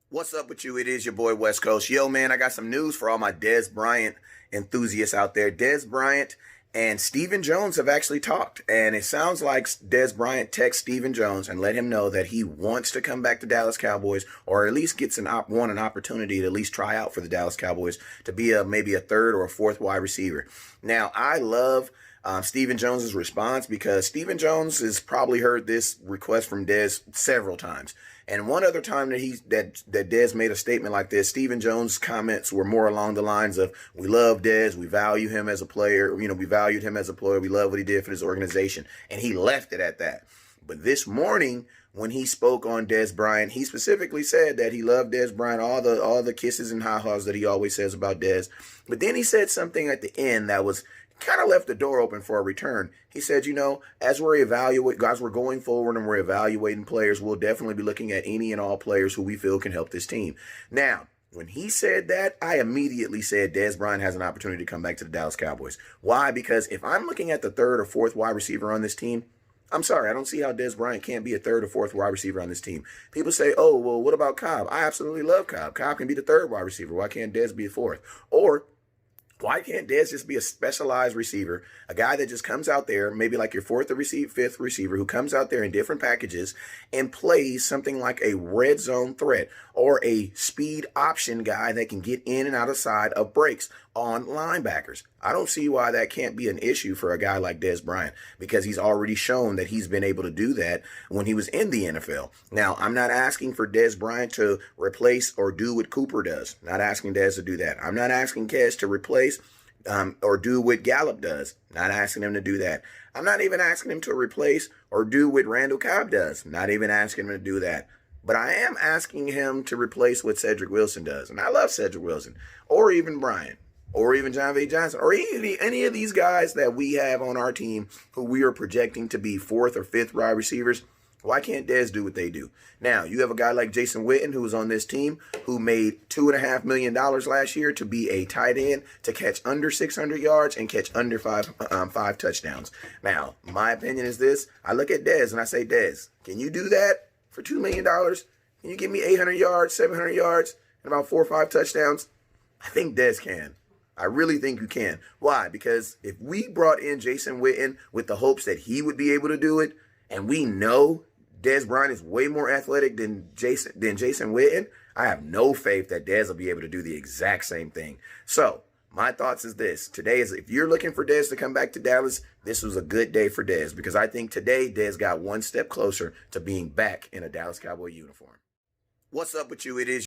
What's up with you? It is your boy West Coast. Yo, man, I got some news for all my Dez Bryant enthusiasts out there. Dez Bryant and Stephen Jones have actually talked, and it sounds like Dez Bryant texted Stephen Jones and let him know that he wants to come back to Dallas Cowboys, or at least gets an opportunity to at least try out for the Dallas Cowboys to be maybe a third or a fourth wide receiver. Now, I love Stephen Jones's response, because Stephen Jones has probably heard this request from Dez several times. And one other time that Dez made a statement like this, Stephen Jones' comments were more along the lines of, "We love Dez, we value him as a player, we valued him as a player, we love what he did for this organization," and he left it at that. But this morning, when he spoke on Dez Bryant, he specifically said that he loved Dez Bryant, all the kisses and ha-has that he always says about Dez. But then he said something at the end that was kind of left the door open for a return. He said, as we're going forward and we're evaluating players, we'll definitely be looking at any and all players who we feel can help this team. Now, when he said that, I immediately said Dez Bryant has an opportunity to come back to the Dallas Cowboys. Why? Because if I'm looking at the third or fourth wide receiver on this team, I'm sorry, I don't see how Dez Bryant can't be a third or fourth wide receiver on this team. People say, oh, well, what about Cobb? I absolutely love Cobb. Cobb can be the third wide receiver. Why can't Dez be a fourth? Or why can't Dez just be a specialized receiver, a guy that just comes out there, maybe like your fourth or fifth receiver, who comes out there in different packages and plays something like a red zone threat or a speed option guy that can get in and out of side of breaks on linebackers? I don't see why that can't be an issue for a guy like Dez Bryant, because he's already shown that he's been able to do that when he was in the NFL. Now, I'm not asking for Dez Bryant to replace or do what Cooper does. Not asking Dez to do that. I'm not asking Kez to replace or do what Gallup does. Not asking him to do that. I'm not even asking him to replace or do what Randall Cobb does. Not even asking him to do that. But I am asking him to replace what Cedric Wilson does. And I love Cedric Wilson, or even Bryant, or even John V. Johnson, or any of these guys that we have on our team who we are projecting to be fourth or fifth wide receivers. Why can't Dez do what they do? Now, you have a guy like Jason Witten, who was on this team, who made $2.5 million last year to be a tight end, to catch under 600 yards and catch under five touchdowns. Now, my opinion is this. I look at Dez and I say, Dez, can you do that for $2 million? Can you give me 800 yards, 700 yards, and about 4 or 5 touchdowns? I think Dez can. I really think you can. Why? Because if we brought in Jason Witten with the hopes that he would be able to do it, and we know Dez Bryant is way more athletic than Jason Witten, I have no faith that Dez will be able to do the exact same thing. So my thoughts is this. Today is, if you're looking for Dez to come back to Dallas, this was a good day for Dez, because I think today Dez got one step closer to being back in a Dallas Cowboy uniform. What's up with you? It is